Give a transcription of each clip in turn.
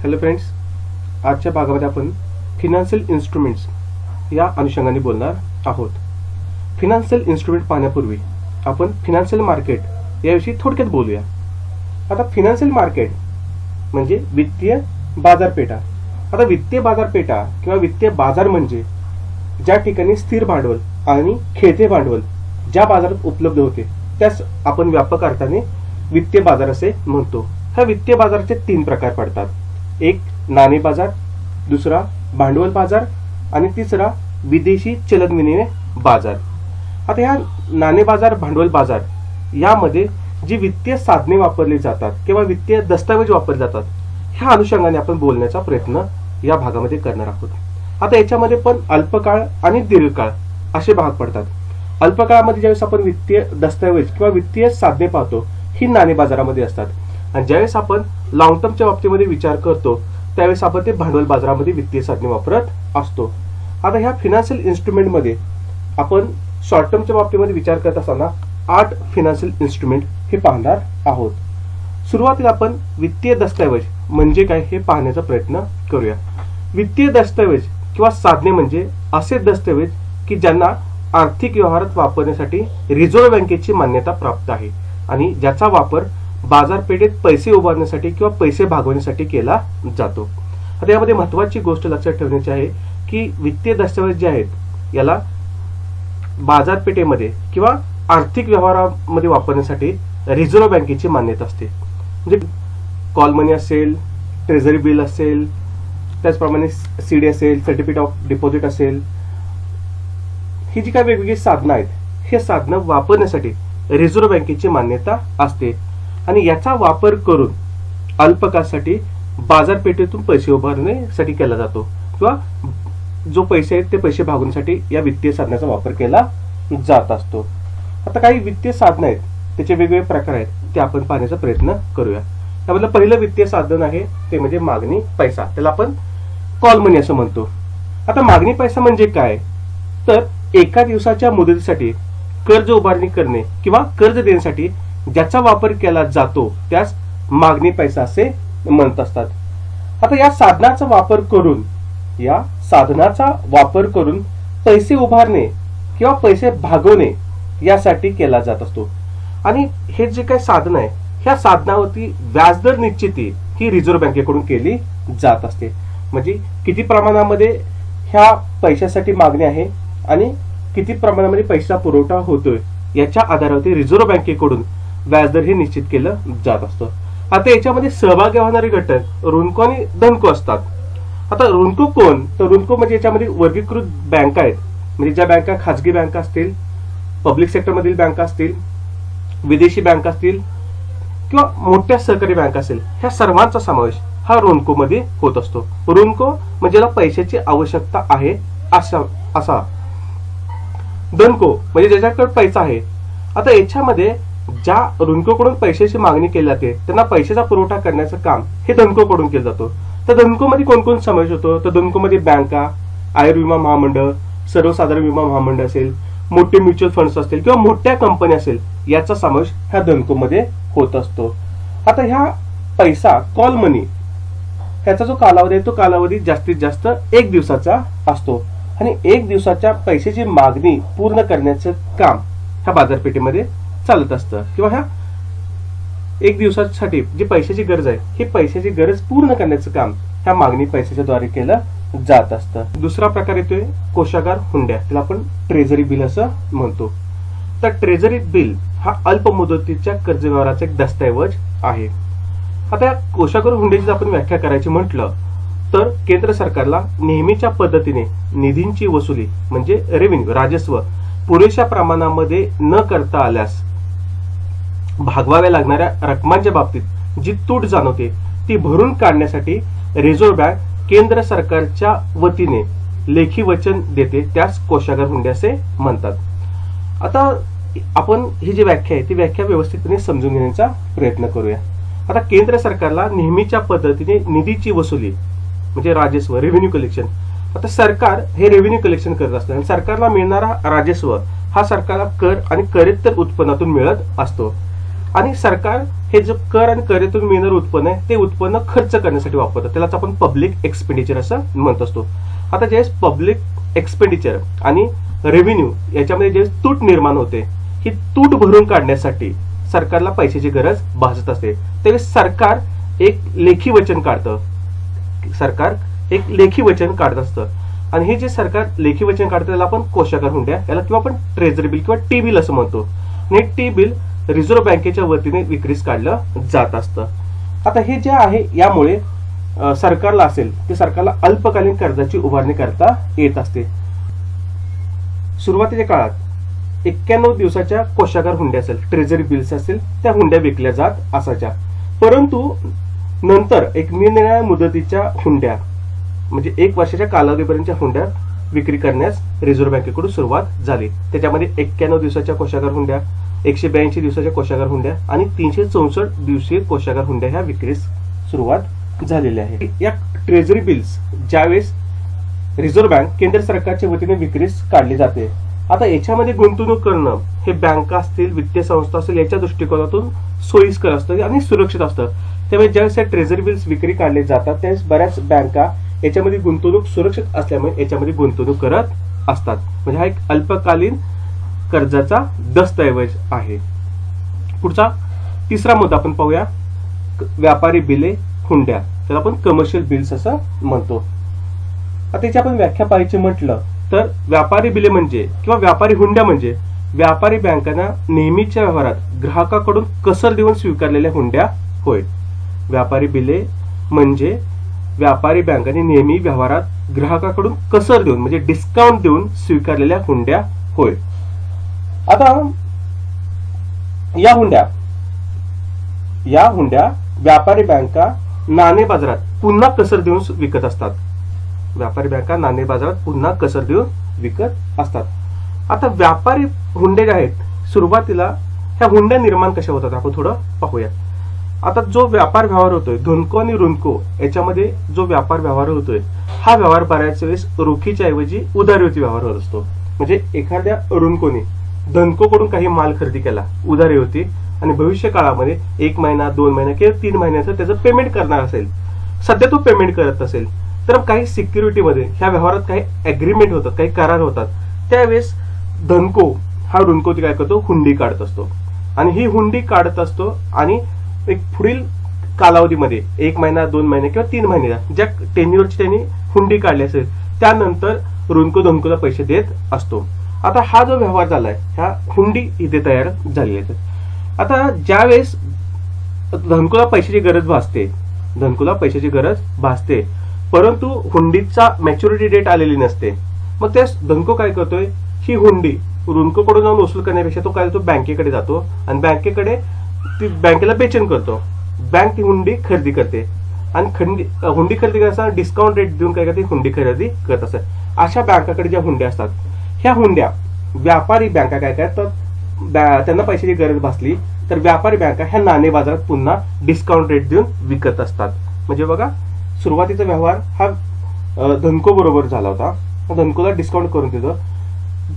Hello friends, आजच्या भागामध्ये आपण फिनान्शियल इन्स्ट्रुमेंट्स या अनुषंगाने बोलणार आहोत. फिनान्शियल इन्स्ट्रुमेंट पाहण्यापूर्वी आपण फिनान्शियल मार्केट याविषयी थोडक्यात बोलूया. आता फिनान्शियल मार्केट म्हणजे वित्तीय बाजारपेठा. आता वित्तीय बाजारपेठा किंवा वित्तीय बाजार म्हणजे ज्या ठिकाणी स्थिर भांडवल आणि खेळते भांडवल ज्या बाजारात उपलब्ध होते त्यास आपण व्यापक अर्थाने वित्तीय बाजार असे म्हणतो. ह्या वित्तीय बाजाराचे 3 प्रकार पडतात. एक नाणे बाजार, दुसरा भांडवल बाजार आणि तिसरा विदेशी चलन विनिमय बाजार. आता ह्या नाणे बाजार, भांडवल बाजार यामध्ये जी वित्तीय साधने वापरली जातात किंवा वित्तीय दस्तावेज वापरले जातात ह्या अनुषंगाने आपण बोलण्याचा प्रयत्न या भागामध्ये करणार आहोत. आता याच्यामध्ये पण अल्पकाळ आणि दीर्घकाळ असे भाग पडतात. अल्पकाळामध्ये ज्यावेळेस आपण वित्तीय दस्तावेज किंवा वित्तीय साधने पाहतो ही नाणे बाजारामध्ये असतात आणि ज्यावेळेस आपण लॉंग टर्मच्या बाबतीमध्ये विचार करतो त्यावेळेस आपण ते भांडवल बाजारामध्ये वित्तीय साधने वापरत असतो. आता ह्या फिनान्शियल इन्स्ट्रुमेंटमध्ये आपण शॉर्ट टर्मच्या बाबतीमध्ये विचार करत असताना 8 फिनान्शियल इन्स्ट्रुमेंट हे पाहणार आहोत. सुरुवातीला आपण वित्तीय दस्तावेज म्हणजे काय हे पाहण्याचा प्रयत्न करूया. वित्तीय दस्तावेज किंवा साधने म्हणजे असे दस्तावेज की ज्यांना आर्थिक व्यवहारात वापरण्यासाठी रिझर्व्ह बँकेची मान्यता प्राप्त आहे आणि ज्याचा वापर बाजारपेठेत पैसे उभारण्यासाठी किंवा पैसे भागवण्यासाठी केला जातो. आता यामध्ये महत्वाची गोष्ट लक्षात ठेवण्याची आहे की वित्तीय दस्तावेज जे आहेत याला बाजारपेठेमध्ये किंवा आर्थिक व्यवहारामध्ये वापरण्यासाठी रिझर्व्ह बँकेची मान्यता असते. म्हणजे कॉल मनी असेल, ट्रेझरी बिल असेल, त्याचप्रमाणे सीडी असेल, सर्टिफिकेट ऑफ डिपॉझिट असेल, ही जी काही वेगवेगळी साधनं आहेत हे साधनं वापरण्यासाठी रिझर्व्ह बँकेची मान्यता असते आणि याचा वापर करून अल्पकाळासाठी बाजारपेठेतून पैसे उभारण्यासाठी केला जातो किंवा जो पैसे आहेत ते पैसे भागवण्यासाठी या वित्तीय साधनाचा वापर केला जात असतो. आता काही वित्तीय साधनं आहेत त्याचे वेगवेगळे प्रकार आहेत ते आपण पाहण्याचा प्रयत्न करूया. त्यामधलं पहिलं वित्तीय साधन आहे ते म्हणजे मागणी पैसा, त्याला आपण कॉल मनी असं म्हणतो. आता मागणी पैसा म्हणजे काय तर एका दिवसाच्या मुदतीसाठी कर्ज उभारणी करणे किंवा कर्ज देण्यासाठी ज्याचा वापर केला जातो त्यास मागणी पैसा असे म्हणत असतात. आता या साधनाचा वापर करून पैसे उभारणे किंवा पैसे भागवणे यासाठी केला जात असतो आणि हे जे काही साधन आहे ह्या साधनावरती व्याजदर निश्चिती ही रिझर्व्ह बँकेकडून केली जात असते. म्हणजे किती प्रमाणामध्ये ह्या पैशासाठी मागणी आहे आणि किती प्रमाणामध्ये पैसा पुरवठा होतोय याच्या आधारावरती रिझर्व्ह बँकेकडून व्याजदर हे निश्चित केलं जात असतं. आता याच्यामध्ये सहभागी होणारे घटक ऋणको आणि धनको असतात. आता ऋणको कोण तर ऋणको म्हणजे याच्यामध्ये वर्गीकृत बँका आहेत. म्हणजे ज्या बँका खाजगी बँका असतील, पब्लिक सेक्टरमधील बँका असतील, विदेशी बँका असतील किंवा मोठ्या सहकारी बँका असेल ह्या सर्वांचा समावेश हा ऋणको मध्ये होत असतो. ऋणको म्हणजे ज्याला पैशाची आवश्यकता आहे असा. धनको म्हणजे ज्याच्याकडे पैसा आहे. आता याच्यामध्ये ज्या ऋणकोकडून पैशाची मागणी केली जाते त्यांना पैशाचा पुरवठा करण्याचं काम हे धनकोकडून केलं जातं. तर धनकोमध्ये कोण कोण समावेश होतो तर धनकोमध्ये बँका, आयुर्विमा महामंडळ, सर्वसाधारण विमा महामंडळ असेल, मोठे म्युच्युअल फंड्स असतील किंवा मोठ्या कंपन्या असेल याचा समावेश ह्या धनकोमध्ये होत असतो. आता ह्या पैसा कॉल मनी ह्याचा जो कालावधी आहे तो कालावधी जास्तीत जास्त 1 दिवसाचा असतो आणि 1 दिवसाच्या पैशाची मागणी पूर्ण करण्याचं काम ह्या बाजारपेठेमध्ये चालत असतं किंवा ह्या 1 दिवसासाठी जी पैशाची गरज आहे ही पैशाची गरज पूर्ण करण्याचं काम ह्या मागणी पैशाच्या द्वारे केलं जात असतं. दुसरा प्रकार येतोय कोषागार हुंड्या, त्याला आपण ट्रेझरी बिल असं म्हणतो. तर ट्रेझरी बिल हा अल्प मुदतीच्या कर्ज व्यवहाराचा एक दस्तऐवज आहे. आता या कोषागार हुंड्याची आपण व्याख्या करायची म्हटलं तर केंद्र सरकारला नेहमीच्या पद्धतीने निधींची वसुली म्हणजे रेव्हेन्यू राजस्व पुरेशा प्रमाणामध्ये न करता आल्यास भागवाव्या लागणाऱ्या रकमांच्या बाबतीत जी तूट जाणवते ती भरून काढण्यासाठी रिझर्व्ह बँक केंद्र सरकारच्या वतीने लेखी वचन देते, त्यास कोषागार हुंडे असे म्हणतात. आता आपण ही जी व्याख्या आहे ती व्याख्या व्यवस्थितपणे समजून घेण्याचा प्रयत्न करूया. आता केंद्र सरकारला नेहमीच्या पद्धतीने निधीची वसुली म्हणजे राजस्व रेव्हेन्यू कलेक्शन. आता सरकार हे रेव्हेन्यू कलेक्शन करत असतं आणि सरकारला मिळणारा राजस्व हा सरकारला कर आणि करेत्तर उत्पन्नातून मिळत असतो. आणि सरकार हे जे कर आणि करेतून मिळणारं उत्पन्न आहे ते उत्पन्न खर्च करण्यासाठी वापरतं, त्यालाच आपण पब्लिक एक्सपेंडिचर असं म्हणत असतो. आता ज्यावेळेस पब्लिक एक्सपेंडिचर आणि रेव्हेन्यू याच्यामध्ये जे तूट निर्माण होते, ही तूट भरून काढण्यासाठी सरकारला पैशाची गरज भासत असते. त्यावेळेस सरकार एक लेखी वचन काढतं, काढत असतं. आणि हे जे सरकार लेखी वचन काढतं त्याला आपण कोषागार हुंड्या, याला किंवा आपण ट्रेझरी बिल किंवा टी बिल असं म्हणतो. आणि टी बिल रिझर्व्ह बँकेच्या वतीने विक्रीस काढलं जात असतं. आता हे जे आहे यामुळे सरकारला ते सरकारला अल्पकालीन कर्जाची उभारणी करता येत असते. सुरुवातीच्या काळात 91 दिवसाच्या कोषागार हुंड्या असेल, ट्रेझरी बिल्स असेल, त्या हुंड्या विकल्या जात असायच्या. परंतु नंतर एक निरनिराळ्या मुदतीच्या हुंड्या म्हणजे 1 वर्षाच्या कालावधीपर्यंतच्या हुंड्या विक्री करण्यास रिझर्व्ह बँकेकडून सुरुवात झाली. त्याच्यामध्ये 91 दिवसाच्या कोषागार हुंड्या, 182 दिवसाच्या कोषागार हुंड्या आणि 364 दिवसीय कोषागार हुंड्या ह्या विक्रीस सुरुवात झालेली आहे. या ट्रेझरी बिल्स ज्यावेळेस रिझर्व्ह बँक केंद्र सरकारच्या वतीने विक्रीस काढली जाते. आता याच्यामध्ये गुंतवणूक करणं हे बँका असतील, वित्तीय संस्था असतील, याच्या दृष्टिकोनातून सोयीस्कर असतं आणि सुरक्षित असतं. त्यामुळे ज्यावेळेस या ट्रेझरी बिल्स विक्री काढले जातात त्यावेळेस बऱ्याच बँका याच्यामध्ये गुंतवणूक सुरक्षित असल्यामुळे याच्यामध्ये गुंतवणूक करत असतात. म्हणजे हा एक अल्पकालीन कर्जाचा दस्तऐवज आहे. पुढचा तिसरा मुद्दा आपण पाहूया, व्यापारी बिले हुंड्या, त्याला आपण कमर्शियल बिल्स असं म्हणतो. आता याची आपण व्याख्या पाहायची म्हटलं तर व्यापारी बिले म्हणजे किंवा व्यापारी हुंड्या म्हणजे व्यापारी बँकांना नेहमीच्या व्यवहारात ग्राहकाकडून कसर देऊन स्वीकारलेल्या हुंड्या होय. व्यापारी बिले म्हणजे व्यापारी बँकांनी नेहमी व्यवहारात ग्राहकाकडून कसर देऊन म्हणजे डिस्काउंट देऊन स्वीकारलेल्या हुंड्या होय. आता या हुंड्या व्यापारी बँका नाणे बाजारात पुन्हा कसर देऊन विकत असतात. व्यापारी बँका नाणे बाजारात पुन्हा कसर देऊन विकत असतात. आता व्यापारी हुंडे जे आहेत सुरुवातीला ह्या हुंड्या निर्माण कशा होतात आपण थोडं पाहूया. आता जो व्यापार व्यवहार होतोय धनको आणि ऋणको याच्यामध्ये जो व्यापार व्यवहार होतोय हा व्यवहार बऱ्याच वेळेस रोखीच्या ऐवजी उधारीवरती व्यवहार होत असतो. म्हणजे एखाद्या ऋणकोने धनकोकडून काही माल खरेदी केला उधारीवरती आणि भविष्य काळामध्ये 1 महिना 2 महिना किंवा 3 महिन्याचं त्याचं पेमेंट करणार असेल, सध्या तो पेमेंट करत असेल तर काही सिक्युरिटीमध्ये ह्या व्यवहारात काही अग्रीमेंट होतात, काही करार होतात. त्यावेळेस धनको हा ऋणको काय करतो, हुंडी काढत असतो आणि ही हुंडी काढत असतो आणि एक पुढील कालावधीमध्ये 1 महिना 2 महिने किंवा 3 महिने ज्या टेन्युअरची त्यांनी हुंडी काढली असेल त्यानंतर ऋणको धनकोला पैसे देत असतो. आता हा जो व्यवहार झालाय ह्या हुंडी इथे तयार झालेली आहे. आता ज्यावेळेस धनकोला पैशाची गरज भासते परंतु हुंडीचा मॅच्युरिटी डेट आलेली नसते. मग त्या धनको काय करतोय, ही हुंडी ऋणकोकडून जाऊन वसूल करण्यापेक्षा तो काय करतो, बँकेकडे जातो आणि बँकेला बेचन करतो. बँक ती हुंडी खरेदी करते आणि हुंडी खरेदी करताना डिस्काउंट रेट देऊन काय करते, हुंडी खरेदी करत असते. अशा बँकाकडे ज्या हुंड्या असतात ह्या हुंड्या व्यापारी बँका काय करतात, त्यांना पैशाची गरज भासली तर व्यापारी बँका ह्या नाणे बाजारात पुन्हा डिस्काउंट रेट देऊन विकत असतात. म्हणजे बघा सुरुवातीचा व्यवहार हा धनको बरोबर झाला होता, धनकोला डिस्काउंट करून देतो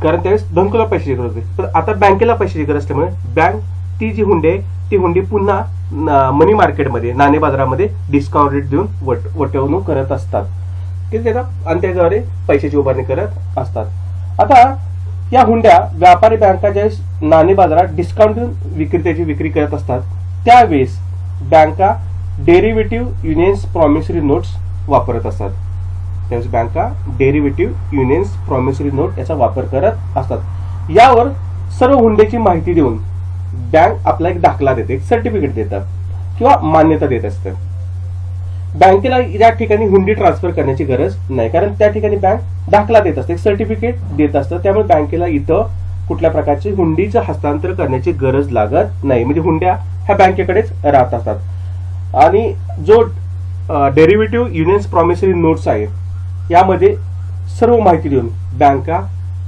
कारण त्यावेळेस धनकोला पैशाची गरज होती. तर आता बँकेला पैशाची गरज असल्यामुळे बँक ती जी हुंडी आहे ती हुंडी पुन्हा मनी मार्केटमध्ये नाणे बाजारामध्ये डिस्काउंट रेट देऊन वटवणूक करत असतात आणि त्याद्वारे पैशाची उभारणी करत असतात. आता या हुंड्या व्यापारी बँका ज्यावेळेस नाणे बाजारात डिस्काउंट देऊन विक्रेत्याची विक्री करत असतात त्यावेळेस बँका डेरिव्हेटिव्ह युनियन्स प्रॉमिसरी नोट्स वापरत असतात. त्यावेळेस बँका डेरिव्हेटिव्ह युनियन्स प्रॉमिसरी नोट याचा वापर करत असतात. यावर सर्व हुंड्याची माहिती देऊन बँक आपला एक दाखला देते, एक सर्टिफिकेट देतात किंवा मान्यता देत असते. बँकेला या ठिकाणी हुंडी ट्रान्सफर करण्याची गरज नाही कारण त्या ठिकाणी बँक दाखला देत असते, एक सर्टिफिकेट देत असतं. त्यामुळे बँकेला इथं कुठल्या प्रकारची हुंडीचं हस्तांतर करण्याची गरज लागत नाही. म्हणजे हुंड्या ह्या बँकेकडेच राहत असतात. आणि जो डेरिव्हेटिव्ह युनियन्स प्रॉमिसरी नोट्स आहे यामध्ये सर्व माहिती देऊन बँका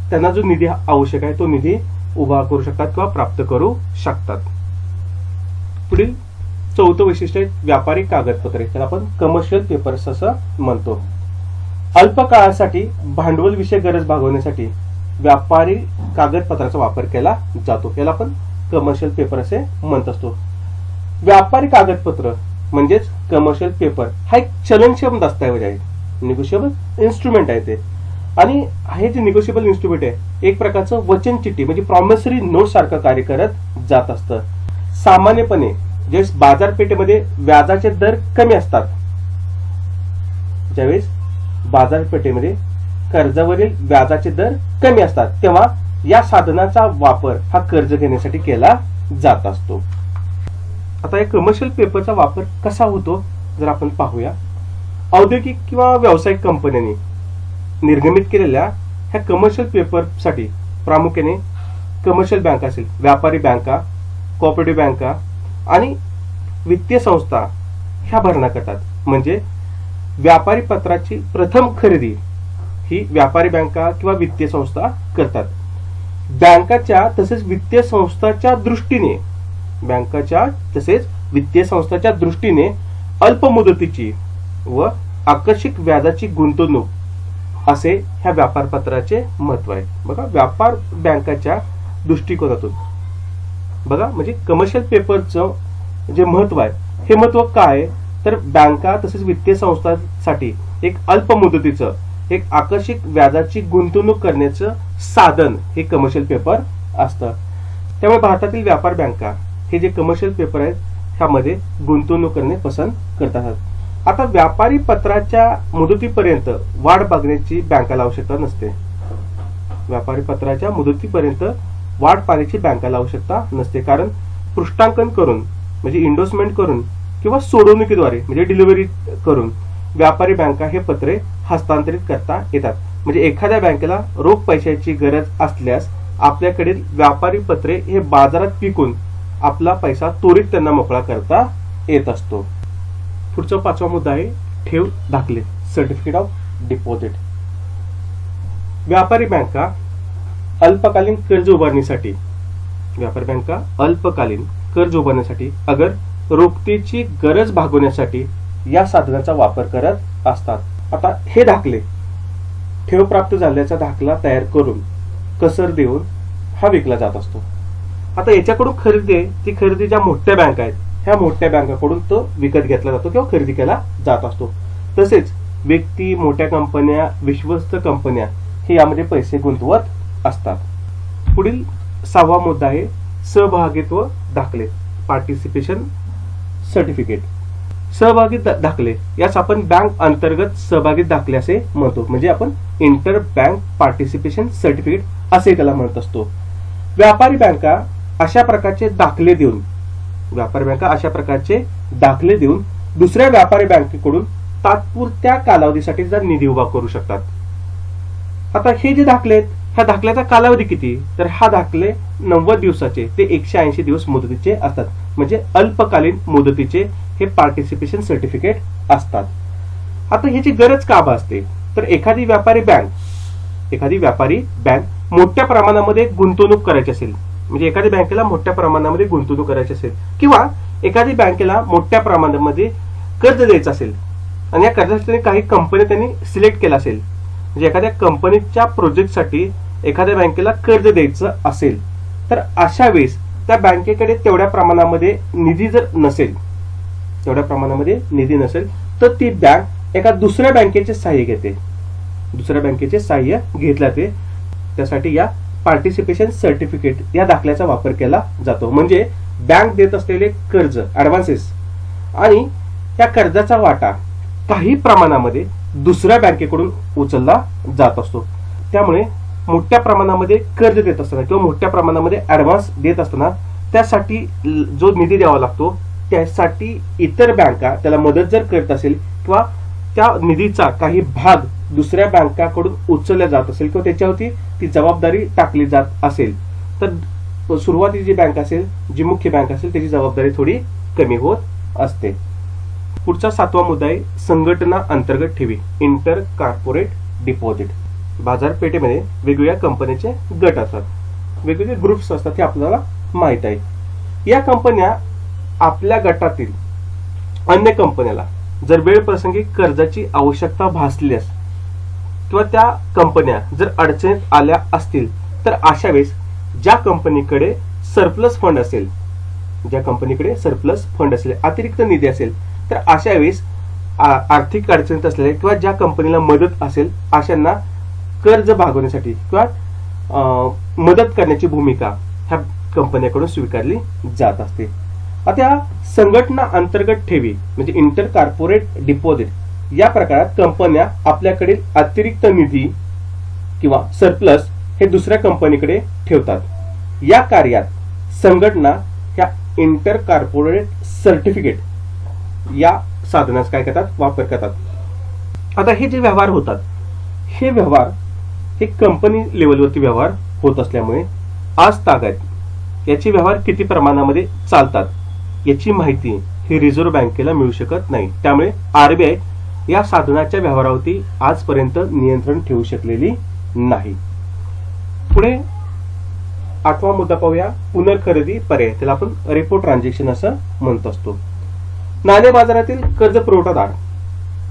त्यांना जो निधी आवश्यक आहे तो निधी उभा करू शकतात किंवा प्राप्त करू शकतात. पुढील चौथं वैशिष्ट्य आहे व्यापारी कागदपत्रे, त्याला आपण कमर्शियल पेपर्स असं म्हणतो. अल्प काळासाठी भांडवल विषय गरज भागवण्यासाठी व्यापारी कागदपत्राचा वापर केला जातो, याला आपण कमर्शियल पेपर असे म्हणत असतो. व्यापारी कागदपत्र म्हणजेच कमर्शियल पेपर हा एक चलनक्षम दस्तऐवज आहे, निगोशिएबल इन्स्ट्रुमेंट आहे ते. आणि हे जे निगोशिएबल इन्स्ट्रुमेंट आहे एक प्रकारचं वचन चिठ्ठी म्हणजे प्रॉमिसरी नोट सारखं कार्य करत जात असतं. सामान्यपणे ज्यावेळेस बाजारपेठेमध्ये व्याजाचे दर कमी असतात, ज्यावेळेस बाजारपेठेमध्ये कर्जावरील व्याजाचे दर कमी असतात, तेव्हा या साधनाचा वापर हा कर्ज घेण्यासाठी केला जात असतो. आता या कमर्शियल पेपरचा वापर कसा होतो जर आपण पाहूया. औद्योगिक किंवा व्यावसायिक कंपन्यांनी निर्गमित केलेल्या ह्या कमर्शियल पेपरसाठी प्रामुख्याने कमर्शियल बँका असेल, व्यापारी बँका, कोऑपरेटिव्ह बँका आणि वित्तीय संस्था ह्या भरणा करतात. म्हणजे व्यापारी पत्राची प्रथम खरेदी ही व्यापारी बँका किंवा वित्तीय संस्था करतात. बँकाच्या तसेच वित्तीय संस्थाच्या दृष्टीने अल्प मुदतीची व आकर्षक व्याजाची गुंतवणूक असे ह्या व्यापार पत्राचे महत्व आहे. बघा, व्यापार बँकाच्या दृष्टिकोनातून बघा, म्हणजे कमर्शियल पेपरचं जे महत्व आहे हे महत्व काय, तर बँका तसेच वित्तीय संस्थांसाठी एक अल्प मुदतीचं एक आकर्षक व्याजाची गुंतवणूक करण्याचं साधन हे कमर्शियल पेपर असतं. त्यामुळे भारतातील व्यापार बँका हे जे कमर्शियल पेपर आहेत ह्यामध्ये गुंतवणूक करणे पसंत करतात. आता व्यापारी पत्राच्या मुदतीपर्यंत वाढ बघण्याची बँकाला आवश्यकता नसते. व्यापारी पत्राच्या मुदतीपर्यंत वाढ पाहण्याची बँकाला आवश्यकता नसते, कारण पृष्ठांकन करून म्हणजे इंडोसमेंट करून किंवा सोडवणुकीद्वारे म्हणजे डिलिव्हरी करून व्यापारी बँका हे पत्रे हस्तांतरित करता येतात. म्हणजे एखाद्या बँकेला रोख पैशाची गरज असल्यास आपल्याकडील व्यापारी पत्रे हे बाजारात विकून आपला पैसा त्वरित त्यांना मोकळा करता येत असतो. पुढचा 5वा मुद्दा आहे ठेव दाखले, सर्टिफिकेट ऑफ डिपॉझिट. व्यापारी बँका अल्पकालीन कर्ज उभारण्यासाठी अगर रोखतेची गरज भागवण्यासाठी या साधनाचा वापर करत असतात. आता हे दाखले ठेव प्राप्त झाल्याचा दाखला तयार करून कसर देऊन हा विकला जात असतो. आता याच्याकडून ती खरेदी ज्या मोठ्या बँका आहेत ह्या मोठ्या बँकाकडून तो विकत घेतला जातो किंवा खरेदी केला जात असतो. तसेच व्यक्ती, मोठ्या कंपन्या, विश्वस्त कंपन्या हे यामध्ये पैसे गुंतवत असतात. पुढील 6वा मुद्दा आहे सहभागित्व दाखले, पार्टिसिपेशन सर्टिफिकेट. सहभागी दाखले यास आपण बँक अंतर्गत सहभागी दाखले असे म्हणतो, म्हणजे आपण इंटर बँक पार्टिसिपेशन सर्टिफिकेट असे त्याला म्हणत असतो. व्यापारी बँका अशा प्रकारचे दाखले देऊन दुसऱ्या व्यापारी बँकेकडून तात्पुरत्या कालावधीसाठी निधी उभा करू शकतात. आता हे जे दाखले आहेत ह्या दाखल्याचा कालावधी किती, तर हा दाखले 90 दिवसाचे ते 180 दिवस मुदतीचे असतात. म्हणजे अल्पकालीन मुदतीचे हे पार्टिसिपेशन सर्टिफिकेट असतात. आता ह्याची गरज का भासते, तर एखादी व्यापारी बँक मोठ्या प्रमाणामध्ये गुंतवणूक करायची असेल, म्हणजे एखाद्या बँकेला मोठ्या प्रमाणामध्ये गुंतवणूक करायची असेल किंवा एखादी बँकेला मोठ्या प्रमाणामध्ये कर्ज द्यायचं असेल आणि या कर्जासाठी काही कंपनी त्यांनी सिलेक्ट केला असेल, म्हणजे एखाद्या कंपनीच्या प्रोजेक्टसाठी एखाद्या बँकेला कर्ज द्यायचं असेल, तर अशा वेळेस त्या बँकेकडे तेवढ्या प्रमाणामध्ये निधी नसेल तर ती बँक एका दुसऱ्या बँकेचे सहाय्य घेते. त्यासाठी या पार्टिसिपेशन सर्टिफिकेट या दाखल्याचा वापर केला जातो. म्हणजे बँक देत असलेले कर्ज ऍडव्हान्सेस आणि त्या कर्जाचा वाटा काही प्रमाणामध्ये दुसऱ्या बँकेकडून उचलला जात असतो. त्यामुळे मोठ्या प्रमाणामध्ये कर्ज देत असताना किंवा मोठ्या प्रमाणामध्ये ऍडव्हान्स देत असताना त्यासाठी जो निधी द्यावा लागतो त्यासाठी इतर बँका त्याला मदत जर करत असेल किंवा त्या निधीचा काही भाग दुसऱ्या बँकाकडून उचलला जात असेल किंवा त्याच्यावरती ती जबाबदारी टाकली जात असेल, तर सुरुवातीची जी बँक असेल, जी मुख्य बँक असेल, त्याची जबाबदारी थोडी कमी होत असते. पुढचा 7वा मुद्दा आहे संघटना अंतर्गत ठेवी, इंटर कॉर्पोरेट डिपॉझिट. बाजारपेठेमध्ये वेगवेगळ्या कंपन्यांचे गट असतात, वेगवेगळे ग्रुप्स असतात हे आपल्याला माहित आहे. या कंपन्या आपल्या गटातील अन्य कंपन्याला जर वेळ प्रसंगी कर्जाची आवश्यकता भासल्यास किंवा त्या कंपन्या जर अडचणीत आल्या असतील तर अशा वेळेस ज्या कंपनीकडे सरप्लस फंड असेल, ज्या कंपनीकडे सरप्लस फंड असेल, अतिरिक्त निधी असेल, तर अशा वेळेस आर्थिक अडचणीत असलेल्या किंवा ज्या कंपनीला मदत असेल अशांना कर्ज भागवण्यासाठी किंवा मदत करण्याची भूमिका ह्या कंपन्याकडून स्वीकारली जात असते. आता या संघटना अंतर्गत ठेवी म्हणजे इंटर कॉर्पोरेट डिपॉझिट या प्रकारात कंपन्या आपल्याकडील अतिरिक्त निधी किंवा सरप्लस हे दुसऱ्या कंपनीकडे ठेवतात. या कार्यात संघटना ह्या इंटर कॉर्पोरेट सर्टिफिकेट या साधनाचा काय करतात, वापर करतात. आता हे जे व्यवहार होतात हे व्यवहार हे कंपनी लेवलवरती व्यवहार होत असल्यामुळे आज तागायत याचे व्यवहार किती प्रमाणामध्ये चालतात याची माहिती ही रिझर्व्ह बँकेला मिळू शकत नाही. त्यामुळे आरबीआय या साधनाच्या व्यवहारावरती आजपर्यंत नियंत्रण ठेवू शकलेली नाही. पुढे 8वा मुद्दा पाहूया, पुनर्खरेदी पर्याय. त्याला आपण रेपो ट्रान्झॅक्शन असं म्हणत असतो. नाणे बाजारातील कर्ज पुरवठादार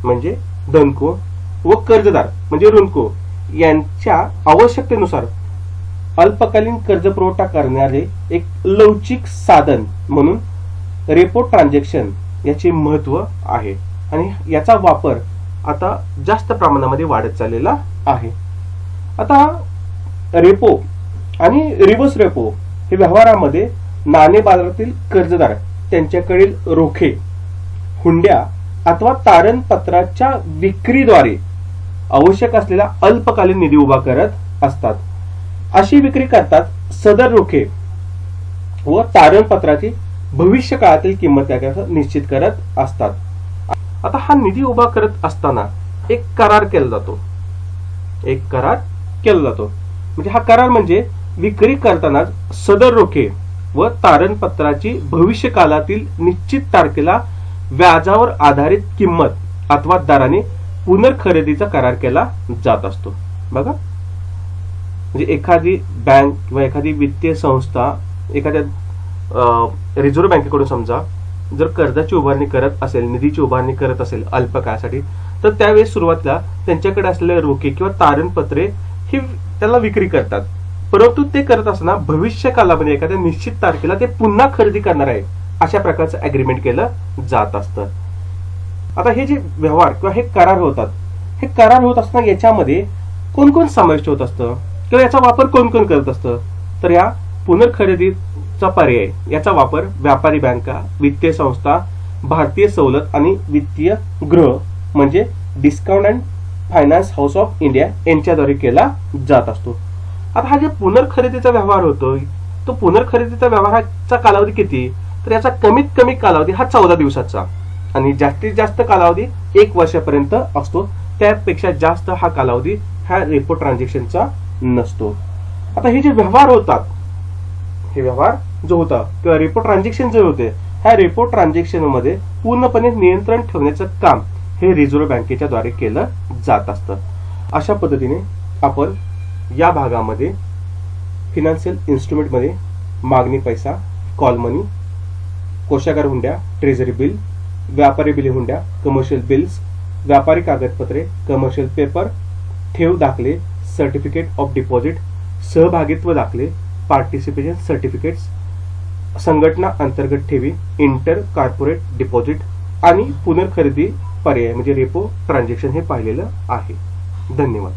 म्हणजे धनको व कर्जदार म्हणजे ऋणको यांच्या आवश्यकतेनुसार अल्पकालीन कर्ज पुरवठा करणारे एक लवचिक साधन म्हणून रेपो ट्रान्झॅक्शन याचे महत्व आहे आणि याचा वापर आता जास्त प्रमाणामध्ये वाढत चाललेला आहे. आता रेपो आणि रिव्हर्स रेपो हे व्यवहारामध्ये नाणे बाजारातील कर्जदार त्यांच्याकडील रोखे, हुंड्या अथवा तारण पत्राच्या विक्रीद्वारे आवश्यक असलेला अल्पकालीन निधी उभा करत असतात. अशी विक्री करतात सदर रोखे व तारण पत्राची भविष्य काळातील किंमत निश्चित करत असतात. आता हा निधी उभा करत असताना एक करार केला जातो. म्हणजे हा करार म्हणजे विक्री करताना सदर रोखे व तारण पत्राची भविष्य काळातील निश्चित तारखेला व्याजावर आधारित किंमत अथवा दराने पुनर्खरेदीचा करार केला जात असतो. बघा, म्हणजे एखादी बँक किंवा एखादी वित्तीय संस्था एखाद्या रिझर्व्ह बँकेकडून समजा जर कर्जाची उभारणी करत असेल, निधीची उभारणी करत असेल अल्प काळासाठी, तर त्यावेळेस सुरुवातीला त्यांच्याकडे असलेले रोखे किंवा तारणपत्रे ही त्याला विक्री करतात. परंतु ते करत असताना भविष्य कालामध्ये एखाद्या निश्चित तारखेला ते पुन्हा खरेदी करणार आहे अशा प्रकारचं अग्रीमेंट केलं जात असतं. आता हे जे व्यवहार किंवा हे करार होतात, हे करार होत असताना याच्यामध्ये कोण कोण समाविष्ट होत असतं किंवा याचा वापर कोण कोण करत असतं, तर या पुनर्खरेदीचा पर्याय याचा वापर व्यापारी बँका, वित्तीय संस्था, भारतीय सवलत आणि वित्तीय गृह म्हणजे discount and finance house of India यांच्याद्वारे केला जात असतो. आता हा जे पुनर्खरेदीचा व्यवहार होतो, तो पुनर्खरेदीचा व्यवहाराचा कालावधी किती, तर याचा कमीत कमी कालावधी हा 14 दिवसाचा आणि जास्तीत जास्त कालावधी 1 वर्षापर्यंत असतो. त्यापेक्षा जास्त हा कालावधी ह्या रेपो ट्रान्झॅक्शनचा नसतो. आता हे जे व्यवहार होतात, हे व्यवहार जो होता किंवा रेपो ट्रान्झॅक्शन जे होते, ह्या रेपो ट्रान्झॅक्शन मध्ये पूर्णपणे नियंत्रण ठेवण्याचं काम हे रिझर्व्ह बँकेच्या द्वारे केलं जात असतं. अशा पद्धतीने आपण या भागामध्ये फिनान्शियल इन्स्ट्रुमेंट मध्ये मागणी पैसा, कॉल मनी, कोषागार हुंड्या, ट्रेझरी बिल, व्यापारी बिल हुंड्या, कमर्शियल बिल्स, व्यापारी कागदपत्रे, कमर्शियल पेपर, ठेव दाखले, सर्टिफिकेट ऑफ डिपॉझिट, सहभागित्व दाखले, पार्टिसिपेशन सर्टिफिकेट्स, संघटना अंतर्गत ठेवी, इंटर कॉर्पोरेट डिपॉझिट आणि पुनर्खरेदी पर्याय म्हणजे रेपो ट्रान्झॅक्शन हे पाहिलेलं आहे. धन्यवाद.